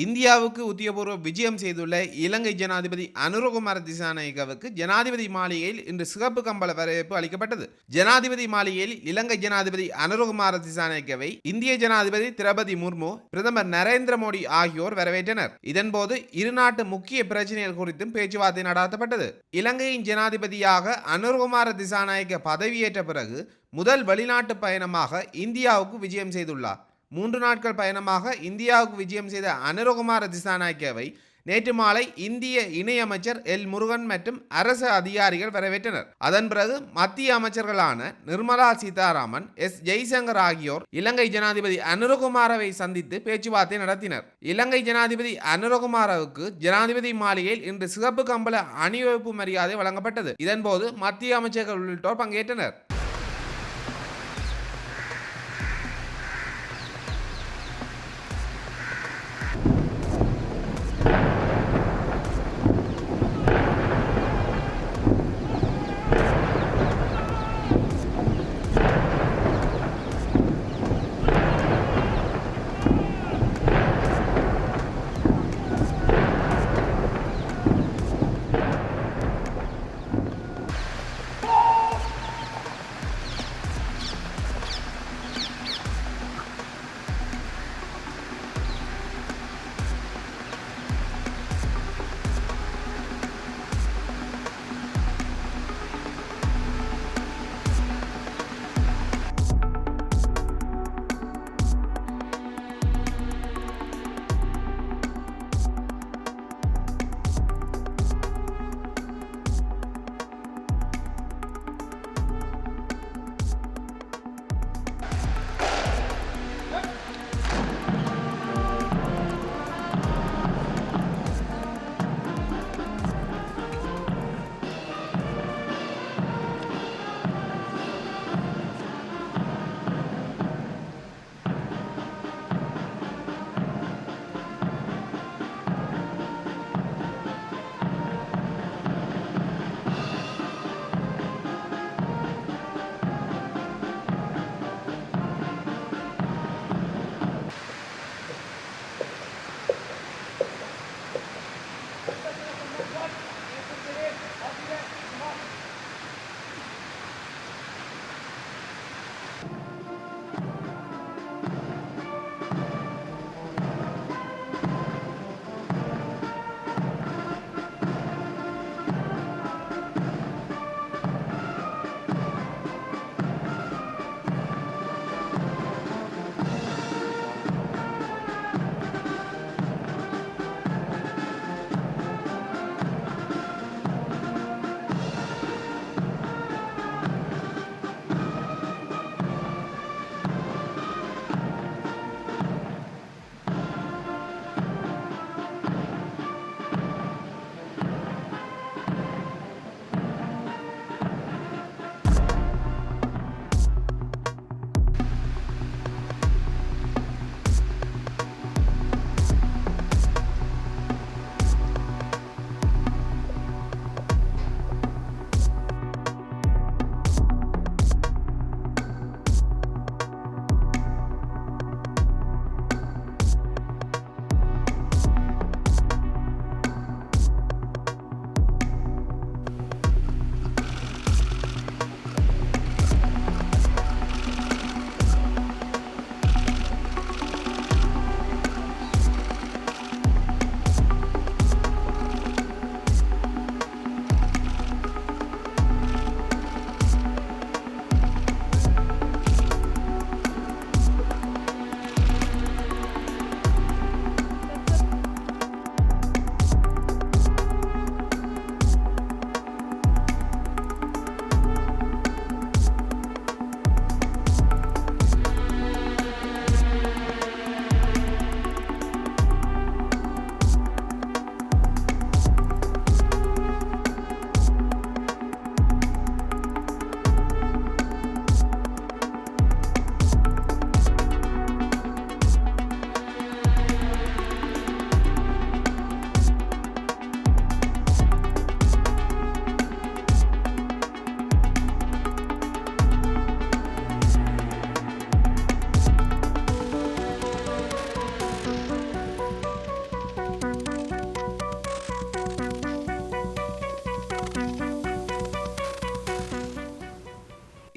இந்தியாவுக்கு உத்தியோகபூர்வ விஜயம் செய்துள்ள இலங்கை ஜனாதிபதி அனுரகுமார திசாநாயக்கவுக்கு ஜனாதிபதி மாளிகையில் இன்று சிகப்பு கம்பள வரவேற்பு அளிக்கப்பட்டது. ஜனாதிபதி மாளிகையில் இலங்கை ஜனாதிபதி அனுரகுமார திசாநாயக்கவை இந்திய ஜனாதிபதி திரௌபதி முர்மு, பிரதமர் நரேந்திர மோடி ஆகியோர் வரவேற்றனர். இதன்போது இருநாட்டு முக்கிய பிரச்சனைகள் குறித்தும் பேச்சுவார்த்தை நடத்தப்பட்டது. இலங்கையின் ஜனாதிபதியாக அனுரகுமார திசாநாயக்க பதவியேற்ற பிறகு முதல் வெளிநாட்டு பயணமாக இந்தியாவுக்கு விஜயம் செய்துள்ளார். 3 நாட்கள் பயணமாக இந்தியாவுக்கு விஜயம் செய்த அனுரகுமார திசாநாயக்கவை நேற்று மாலை இந்திய இணையமைச்சர் எல் முருகன் மற்றும் அரசு அதிகாரிகள் வரவேற்றனர். அதன் பிறகு மத்திய அமைச்சர்களான நிர்மலா சீதாராமன், எஸ் ஜெய்சங்கர் ஆகியோர் இலங்கை ஜனாதிபதி அனுரகுமாரவை சந்தித்து பேச்சுவார்த்தை நடத்தினர். இலங்கை ஜனாதிபதி அனுரகுமாரவுக்கு ஜனாதிபதி மாளிகையில் இன்று சிகப்பு கம்பள அணிவகுப்பு மரியாதை வழங்கப்பட்டது. இதன்போது மத்திய அமைச்சர்கள் உள்ளிட்டோர் பங்கேற்றனர்.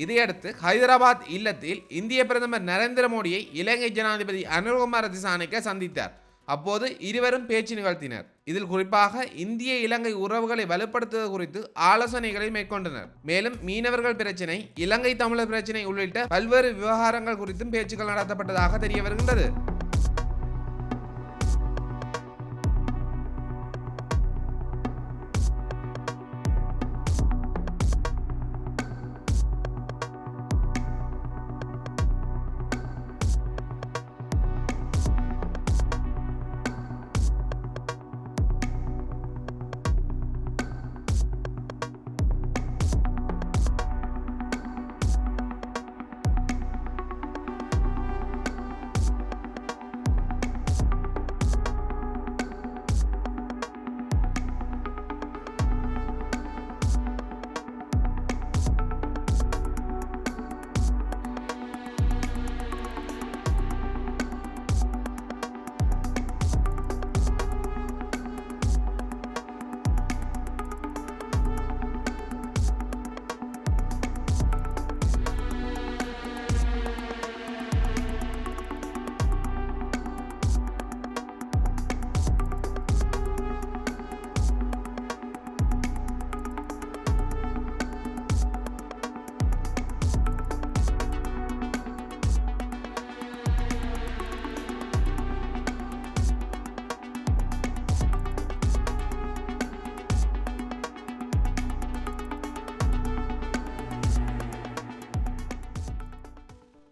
இதையடுத்து ஹைதராபாத் இல்லத்தில் இந்திய பிரதமர் நரேந்திர மோடியை இலங்கை ஜனாதிபதி அனுரகுமார திசாநாயக்க சந்தித்தார். அப்போது இருவரும் பேச்சு நிகழ்த்தினர். இதில் குறிப்பாக இந்திய இலங்கை உறவுகளை வலுப்படுத்துவது குறித்து ஆலோசனைகளை மேற்கொண்டனர். மேலும் மீனவர்கள் பிரச்சினை, இலங்கை தமிழர் பிரச்சினை உள்ளிட்ட பல்வேறு விவகாரங்கள் குறித்தும் பேச்சுக்கள் நடத்தப்பட்டதாக தெரிய வருகின்றது.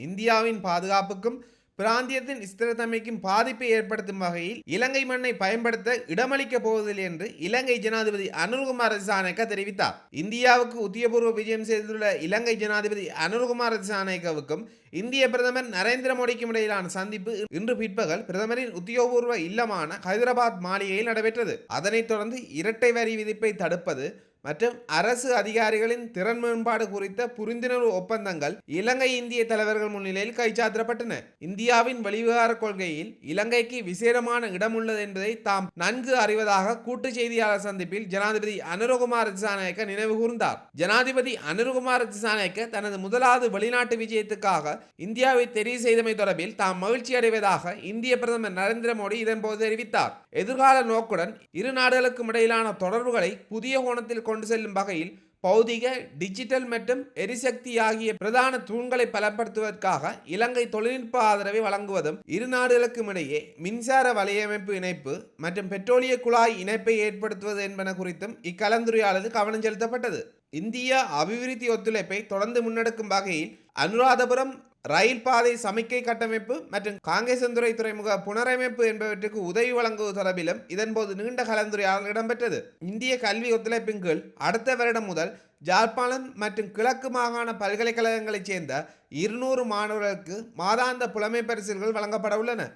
இந்தியாவின் பாதுகாப்புக்கும் பிராந்தியத்தின் ஸ்திரத்தன்மைக்கும் பாதிப்பை ஏற்படுத்தும் வகையில் இலங்கை மண்ணை பயன்படுத்த இடமளிக்கப் போவதில்லை என்று இலங்கை ஜனாதிபதி அனுரகுமார திசாநாயக்க தெரிவித்தார். இந்தியாவுக்கு உத்தியபூர்வ விஜயம் செய்துள்ள இலங்கை ஜனாதிபதி அனுரகுமார திசாநாயக்கவுக்கும் இந்திய பிரதமர் நரேந்திர மோடிக்கும் இடையிலான சந்திப்பு இன்று பிற்பகல் பிரதமரின் உத்தியோகபூர்வ இல்லமான ஹைதராபாத் மாளிகையில் நடைபெற்றது. அதனைத் தொடர்ந்து இரட்டை வரி விதிப்பை தடுப்பது மற்றும் அரசு அதிகாரிகளின் திறன் மேம்பாடு குறித்த புரிந்துணர்வு ஒப்பந்தங்கள் இலங்கை இந்திய தலைவர்கள் முன்னிலையில் கைச்சாத்திடப்பட்டன. இந்தியாவின் வெளிவிவகார கொள்கையில் இலங்கைக்கு விசேடமான இடம் உள்ளது என்பதை தாம் நன்கு அறிவதாக கூட்டு செய்தியாளர் சந்திப்பில் ஜனாதிபதி அனுரகுமார திசாநாயக்க நினைவு கூர்ந்தார். ஜனாதிபதி அனுரகுமார திசாநாயக்க தனது முதலாவது வெளிநாட்டு விஜயத்துக்காக இந்தியாவை தெரிவு செய்தமை தொடர்பில் தாம் மகிழ்ச்சி அடைவதாக இந்திய பிரதமர் நரேந்திர மோடி இதன்போது தெரிவித்தார். எதிர்கால நோக்குடன் இரு நாடுகளுக்கும் இடையிலான தொடர்புகளை புதிய கோணத்தில் கொண்டு செல்லும் வகையில் பௌதிக, டிஜிட்டல் மற்றும் எரிசக்தி ஆகிய பிரதான தூண்களை பலப்படுத்துவதற்காக இலங்கை தொழில்நுட்ப ஆதரவை வழங்குவதும், இரு நாடுகளுக்கும் இடையே மின்சார வலையமைப்பு இணைப்பு மற்றும் பெட்ரோலிய குழாய் இணைப்பை ஏற்படுத்துவது என்பன குறித்தும் இக்கலந்துரையாடலில் கவனம் செலுத்தப்பட்டது. இந்திய அபிவிருத்தி ஒத்துழைப்பை தொடர்ந்து முன்னெடுக்கும் வகையில் அனுராதபுரம் ரயில் பாதை சமிக்கை கட்டமைப்பு மற்றும் காங்கேசந்துறை துறைமுக புனரமைப்பு என்பவற்றுக்கு உதவி வழங்குவது தொடர்பிலும் இதன்போது நீண்ட கலந்துரையாடல் இடம்பெற்றது. இந்திய கல்வி ஒத்துழைப்பின் கீழ் அடுத்த வருடம் முதல் ஜாழ்ப்பாணம் மற்றும் கிழக்கு மாகாண பல்கலைக்கழகங்களைச் சேர்ந்த 200 மாணவர்களுக்கு மாதாந்த புலமை பரிசில்கள் வழங்கப்பட உள்ளன.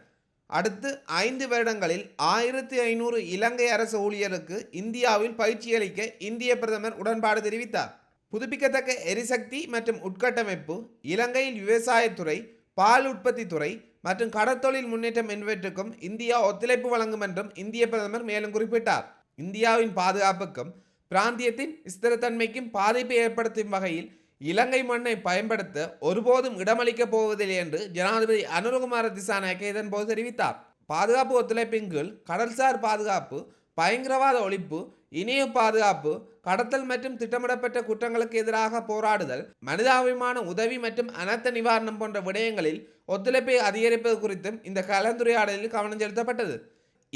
அடுத்து 5 வருடங்களில் 1500 இலங்கை அரசு ஊழியருக்கு இந்தியாவில் பயிற்சி அளிக்க இந்திய பிரதமர் உடன்பாடு தெரிவித்தார். புதுப்பிக்கத்தக்க எரிசக்தி மற்றும் உட்கட்டமைப்பு, இலங்கையில் விவசாயத்துறை, பால் உற்பத்தி துறை மற்றும் கடற்தொழில் முன்னேற்றம் என்பவற்றுக்கும் இந்தியா ஒத்துழைப்பு வழங்கும் என்றும் இந்திய பிரதமர் மேலும் குறிப்பிட்டார். இந்தியாவின் பாதுகாப்புக்கும் பிராந்தியத்தின் ஸ்திரத்தன்மைக்கும் பாதிப்பை ஏற்படுத்தும் வகையில் இலங்கை மண்ணை பயன்படுத்த ஒருபோதும் இடமளிக்கப் போவதில்லை என்று ஜனாதிபதி அனுரகுமார திசாநாயக்க இதன்போது தெரிவித்தார். பாதுகாப்பு ஒத்துழைப்பின் கீழ் கடல்சார் பாதுகாப்பு, பயங்கரவாத ஒழிப்பு, இணைய பாதுகாப்பு, கடத்தல் மற்றும் திட்டமிடப்பட்ட குற்றங்களுக்கு எதிராக போராடுதல், மனிதாபிமான உதவி மற்றும் அனர்த்த நிவாரணம் போன்ற விடயங்களில் ஒத்துழைப்பை அதிகரிப்பது குறித்தும் இந்த கலந்துரையாடலில் கவனம் செலுத்தப்பட்டது.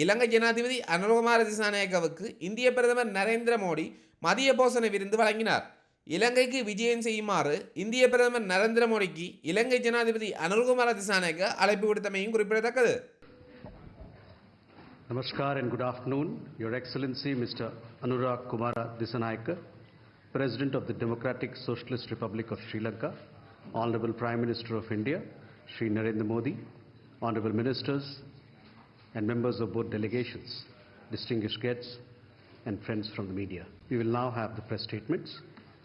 இலங்கை ஜனாதிபதி அனுரகுமார திசாநாயக்கவுக்கு இந்திய பிரதமர் நரேந்திர மோடி மதிய போசன விருந்து வழங்கினார். இலங்கைக்கு விஜயம் செய்யுமாறு இந்திய பிரதமர் நரேந்திர மோடிக்கு இலங்கை ஜனாதிபதி அனுரகுமார திசாநாயக்க அழைப்பு விடுத்தமையும் குறிப்பிடத்தக்கது. Namaskar and good afternoon, Your Excellency Mr. Anurakumara Dissanayake, President of the Democratic Socialist Republic of Sri Lanka, Honorable Prime Minister of India, Shri Narendra Modi, Honorable Ministers and members of both delegations, distinguished guests and friends from the media. We will now have the press statements.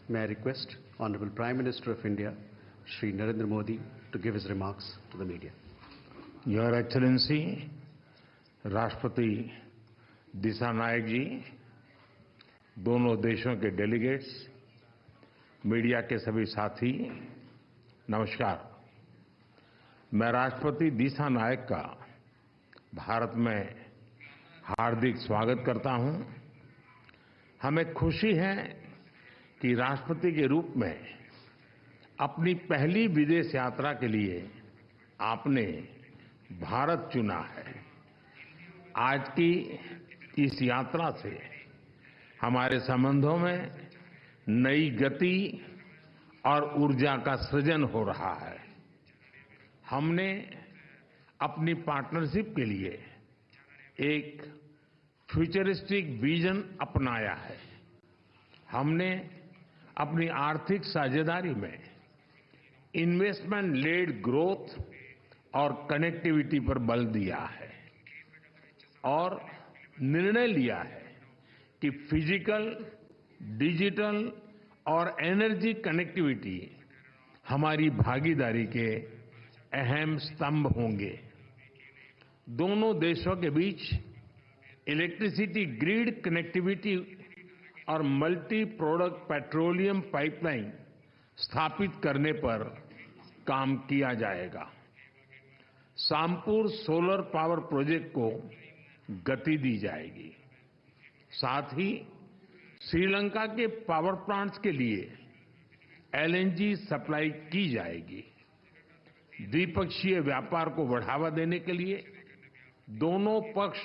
May I request Honorable Prime Minister of India, Shri Narendra Modi, to give his remarks to the media. Your Excellency, Rashtrapati दिसानायक जी, दोनों देशों के delegates, media के सभी साथी, नमस्कार। मैं राष्ट्रपति दिसानायक का भारत में हार्दिक स्वागत करता हूं। हमें खुशी है कि राष्ट्रपति के रूप में अपनी पहली विदेश यात्रा के लिए आपने भारत चुना है। आज की इस यात्रा से हमारे संबंधों में नई गति और ऊर्जा का सृजन हो रहा है। हमने अपनी पार्टनरशिप के लिए एक फ्यूचरिस्टिक विजन अपनाया है। हमने अपनी आर्थिक साझेदारी में इन्वेस्टमेंट लेड ग्रोथ और कनेक्टिविटी पर बल दिया है और निर्णय लिया है कि फिजिकल, डिजिटल और एनर्जी कनेक्टिविटी हमारी भागीदारी के अहम स्तंभ होंगे। दोनों देशों के बीच इलेक्ट्रिसिटी ग्रिड कनेक्टिविटी और मल्टी प्रोडक्ट पेट्रोलियम पाइपलाइन स्थापित करने पर काम किया जाएगा। सामपुर सोलर पावर प्रोजेक्ट को गति दी जाएगी। साथ ही श्रीलंका के पावर प्लांट्स के लिए एलएनजी सप्लाई की जाएगी। द्विपक्षीय व्यापार को बढ़ावा देने के लिए दोनों पक्ष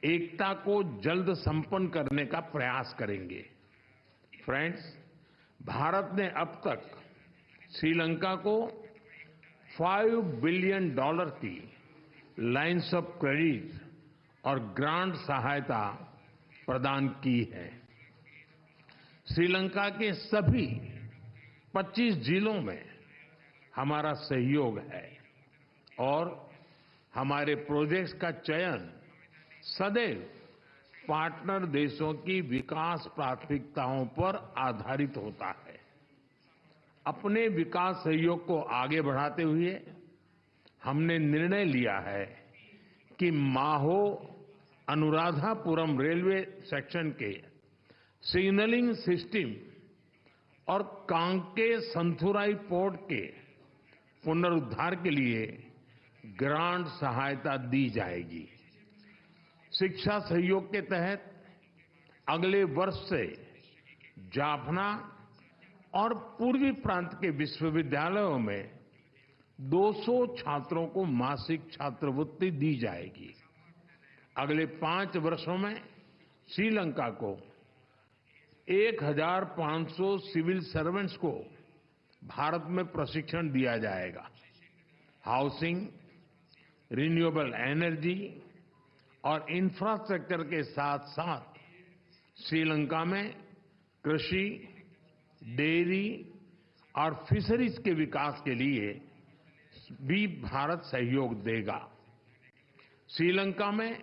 एकता को जल्द संपन्न करने का प्रयास करेंगे। फ्रेंड्स, भारत ने अब तक श्रीलंका को $5 बिलियन की लाइन्स ऑफ क्रेडिट और ग्रांट सहायता प्रदान की है। श्रीलंका के सभी 25 जिलों में हमारा सहयोग है और हमारे प्रोजेक्ट्स का चयन सदैव पार्टनर देशों की विकास प्राथमिकताओं पर आधारित होता है। अपने विकास सहयोग को आगे बढ़ाते हुए हमने निर्णय लिया है कि माहो अनुराधापुरम रेलवे सेक्शन के सिग्नलिंग सिस्टम और कांके संथुराई पोर्ट के पुनरुद्धार के लिए ग्रांट सहायता दी जाएगी। शिक्षा सहयोग के तहत अगले वर्ष से जाफना और पूर्वी प्रांत के विश्वविद्यालयों में 200 छात्रों को मासिक छात्रवृत्ति दी जाएगी। अगले 5 वर्षों में श्रीलंका को 1500 सिविल सर्वेंट्स को भारत में प्रशिक्षण दिया जाएगा। हाउसिंग, रिन्यूएबल एनर्जी और इंफ्रास्ट्रक्चर के साथ साथ श्रीलंका में कृषि, डेयरी और फिशरीज के विकास के लिए भी भारत सहयोग देगा। श्रीलंका में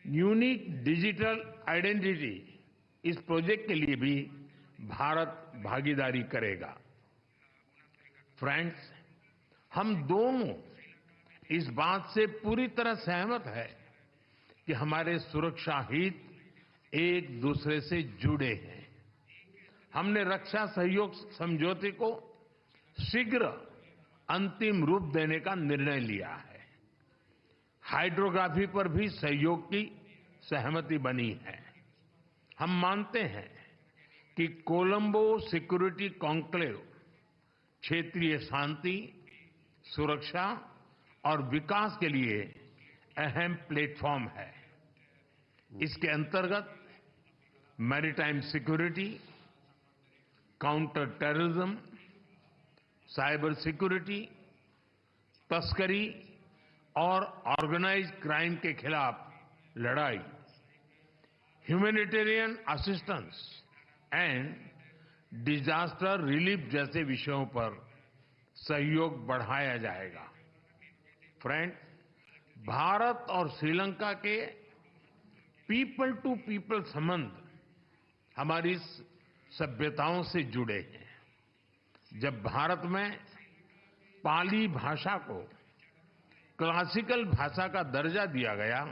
यूनिक डिजिटल आइडेंटिटी, इस प्रोजेक्ट के लिए भी भारत भागीदारी करेगा। फ्रेंड्स, हम दोनों इस बात से पूरी तरह सहमत हैं कि हमारे सुरक्षा हित एक दूसरे से जुड़े हैं। हमने रक्षा सहयोग समझौते को शीघ्र अंतिम रूप देने का निर्णय लिया है। हाइड्रोग्राफी पर भी सहयोग की सहमति बनी है। हम मानते हैं कि कोलंबो सिक्योरिटी कॉन्क्लेव क्षेत्रीय शांति, सुरक्षा और विकास के लिए अहम प्लेटफॉर्म है। इसके अंतर्गत maritime security, counter terrorism, cyber security, तस्करी और ऑर्गेनाइज्ड क्राइम के खिलाफ लड़ाई, humanitarian assistance and disaster relief जैसे विषयों पर सहयोग बढ़ाया जाएगा। फ्रेंड, भारत और श्रीलंका के पीपल टू पीपल संबंध हमारी सभ्यताओं से जुड़े हैं। जब भारत में पाली भाषा को क्लासिकल भाषा का दर्जा दिया गया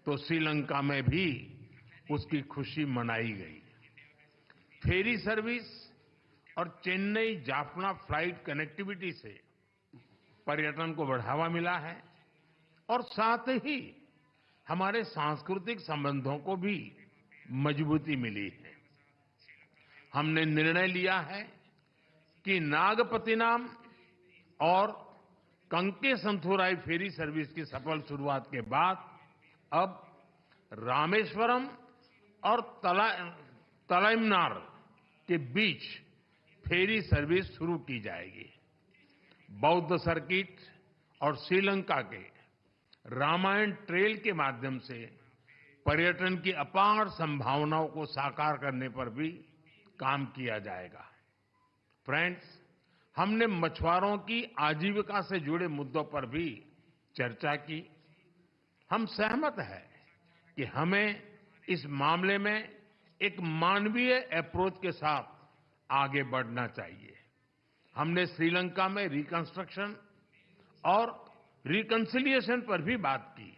तो श्रीलंका में भी उसकी खुशी मनाई गई। फेरी सर्विस और चेन्नई जाफना फ्लाइट कनेक्टिविटी से पर्यटन को बढ़ावा मिला है और साथ ही हमारे सांस्कृतिक संबंधों को भी मजबूती मिली है। हमने निर्णय लिया है कि नागपत्तिनम और कंकेसंथुराई फेरी सर्विस की सफल शुरुआत के बाद अब रामेश्वरम और तलाइमनार के बीच फेरी सर्विस शुरू की जाएगी। बौद्ध सर्किट और श्रीलंका के रामायण ट्रेल के माध्यम से पर्यटन की अपार संभावनाओं को साकार करने पर भी काम किया जाएगा। फ्रेंड्स, हमने मछुआरों की आजीविका से जुड़े मुद्दों पर भी चर्चा की। हम सहमत हैं कि हमें इस मामले में एक मानवीय अप्रोच के साथ आगे बढ़ना चाहिए। हमने श्रीलंका में रिकंस्ट्रक्शन और रिकंसिलिएशन पर भी बात की।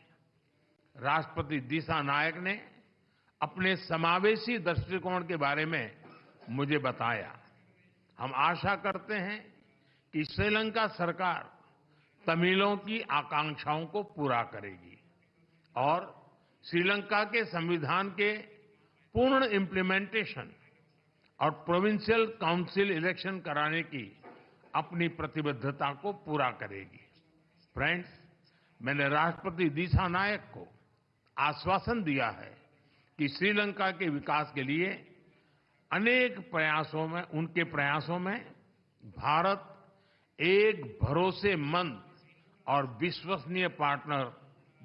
राष्ट्रपति दिसानायक ने अपने समावेशी दृष्टिकोण के बारे में मुझे बताया। हम आशा करते हैं कि श्रीलंका सरकार तमिलों की आकांक्षाओं को पूरा करेगी और श्रीलंका के संविधान के पूर्ण इम्प्लीमेंटेशन और प्रोविंशियल काउंसिल इलेक्शन कराने की अपनी प्रतिबद्धता को पूरा करेगी। फ्रेंड्स, मैंने राष्ट्रपति दिसानायक को आश्वासन दिया है कि श्रीलंका के विकास के लिए उनके प्रयासों में भारत एक भरोसेमंद और विश्वसनीय पार्टनर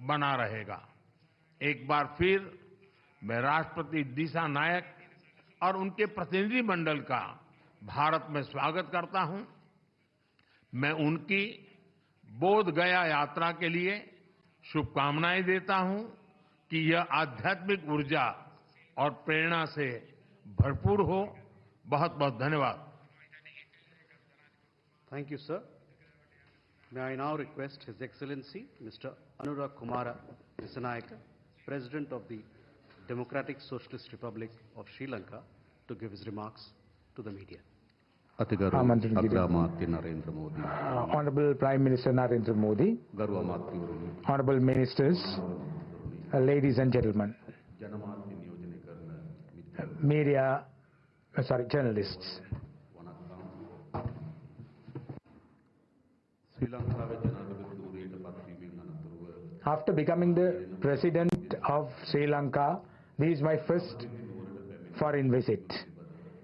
बना रहेगा। एक बार फिर मैं राष्ट्रपति दिसानायक और उनके प्रतिनिधिमंडल का भारत में स्वागत करता हूं। मैं उनकी बोध गया यात्रा के लिए शुभकामनाएं देता हूं कि यह आध्यात्मिक ऊर्जा और प्रेरणा से भरपूर हो। बहुत बहुत धन्यवाद। Thank you, sir. May I now request His Excellency Mr. Anurakumara Dissanayake, President of the Democratic Socialist Republic of Sri Lanka, to give his remarks to the media. Honorable Prime Minister Narendra Modi, Honorable Ministers, ladies and gentlemen, journalists. After becoming the President of Sri Lanka, this is my first foreign visit.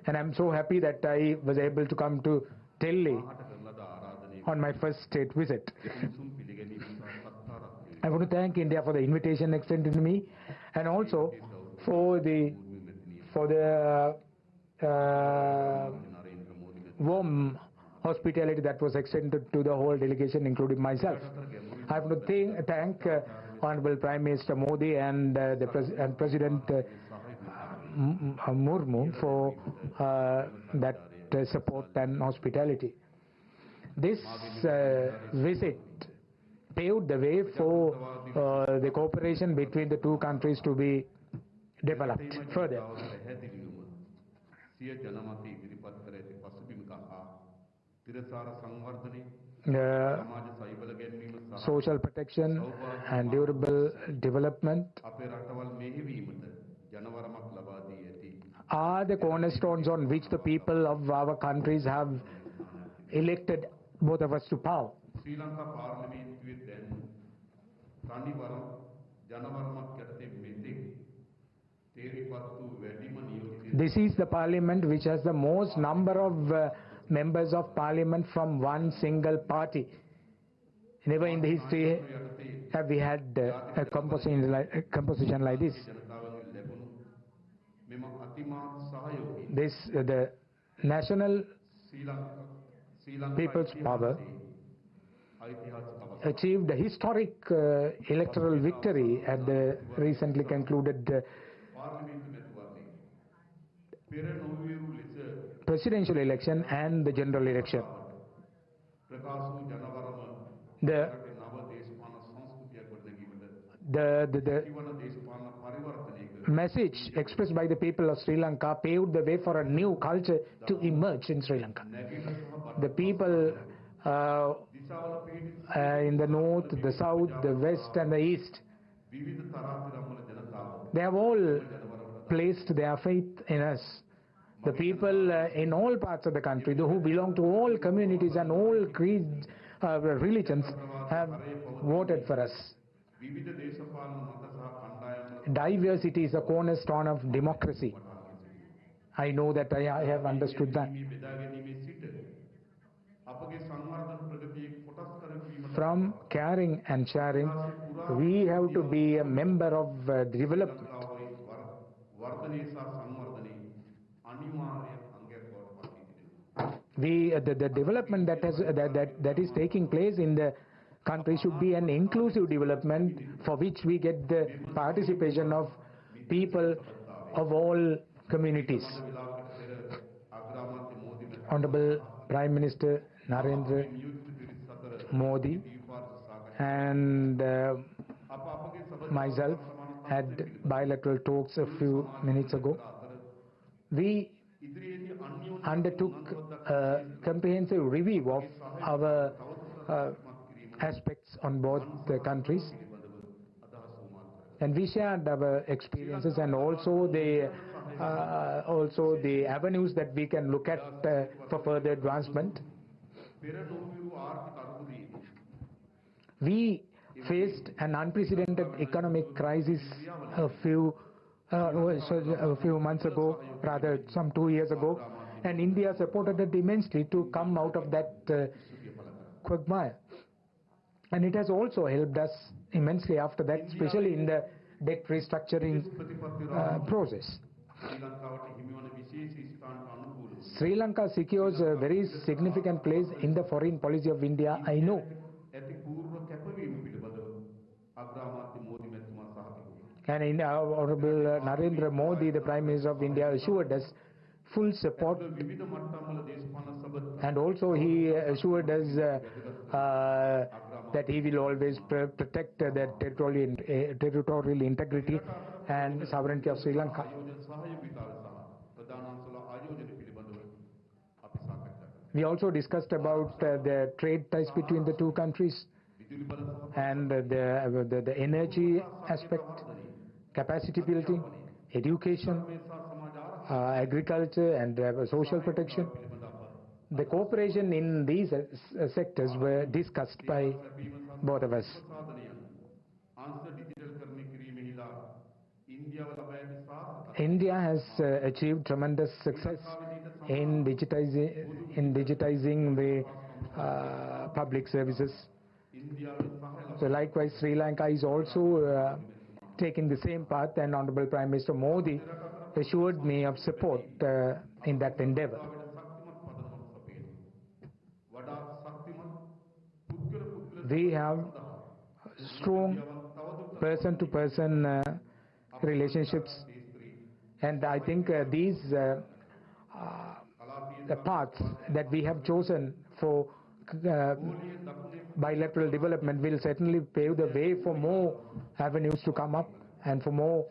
And I'm so happy that I was able to come to Delhi on my first state visit. I want to thank India for the invitation extended to me, and also for the warm hospitality that was extended to the whole delegation, including myself. I want to thank Honorable Prime Minister Modi and President Murmu for that support and hospitality. This visit paved the way for the cooperation between the two countries to be developed further. Social protection and durable development are the cornerstones on which the people of our countries have elected both of us to power. This is the parliament which has the most number of members of parliament from one single party. Never in the history have we had a composition like this. The National People's Power achieved a historic electoral victory at the recently concluded presidential election and the general election. the message expressed by the people of Sri Lanka paved the way for a new culture to emerge in Sri Lanka. The people in the north, the south, the west and the east, they have all placed their faith in us. The people in all parts of the country, who belong to all communities and all creeds, religions, have voted for us. Diversity is a cornerstone of democracy. I know that I have understood that. From caring and sharing, we have to be a member of development. The development that is taking place in the country should be an inclusive development for which we get the participation of people of all communities. Honorable Prime Minister Narendra Modi and myself had bilateral talks a few minutes ago. We undertook a comprehensive review of our aspects on both the countries, and we shared our experiences and also the avenues that we can look at for further advancement. We faced an unprecedented economic crisis a few months ago, rather some 2 years ago, and India supported it immensely to come out of that quagmire. And it has also helped us immensely after that, especially in the debt restructuring process. Sri Lanka secures a very significant place in the foreign policy of India, I know. And in Honorable Narendra Modi, the Prime Minister of India, assured us full support, and also he assured us that he will always protect the territorial integrity and sovereignty of Sri Lanka. We also discussed about the trade ties between the two countries and the energy aspect, capacity building, education, agriculture and social protection. The cooperation in these sectors were discussed by both of us. India has achieved tremendous success in digitizing the public services. So likewise, Sri Lanka is also taking the same path, and Honorable Prime Minister Modi assured me of support in that endeavor. We have strong person-to-person relationships, and I think these the paths that we have chosen for bilateral development will certainly pave the way for more avenues to come up and for more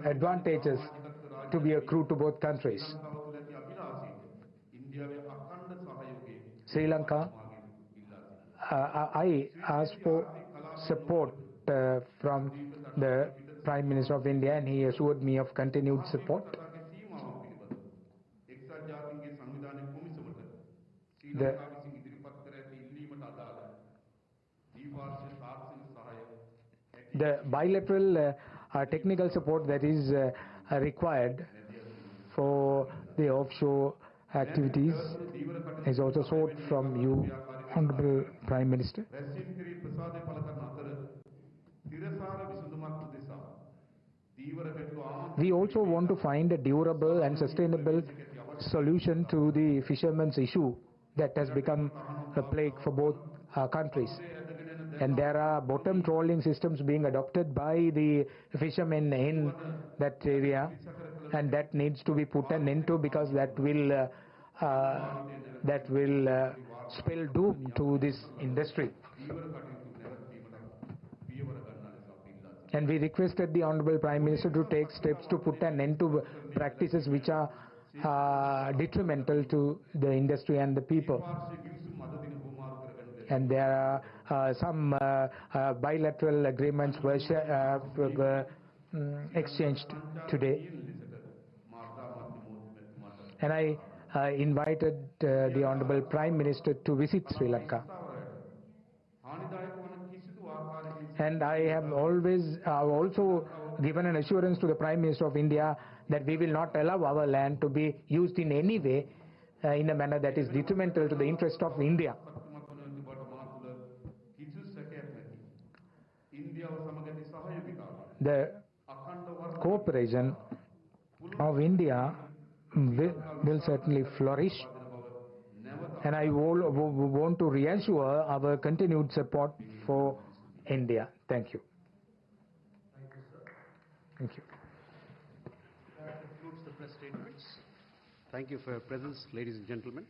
advantages to be accrued to both countries. Sri Lanka, I asked for support from the Prime Minister of India, and he assured me of continued support. The bilateral technical support that is required for the offshore activities is also sought from you, Honorable Prime Minister. We also want to find a durable and sustainable solution to the fishermen's issue that has become a plague for both countries. And there are bottom trawling systems being adopted by the fishermen in that area, and that needs to be put an end to, because that will spell doom to this industry. And we requested the Honorable Prime Minister to take steps to put an end to practices which are detrimental to the industry and the people. And there are some bilateral agreements were exchanged today. And I invited the Honorable Prime Minister to visit Sri Lanka. And I have always also given an assurance to the Prime Minister of India that we will not allow our land to be used in any way in a manner that is detrimental to the interest of India. The cooperation of India will certainly flourish, and I want to reassure our continued support for India. Thank you. Thank you. That concludes the press statements. Thank you for your presence, ladies and gentlemen.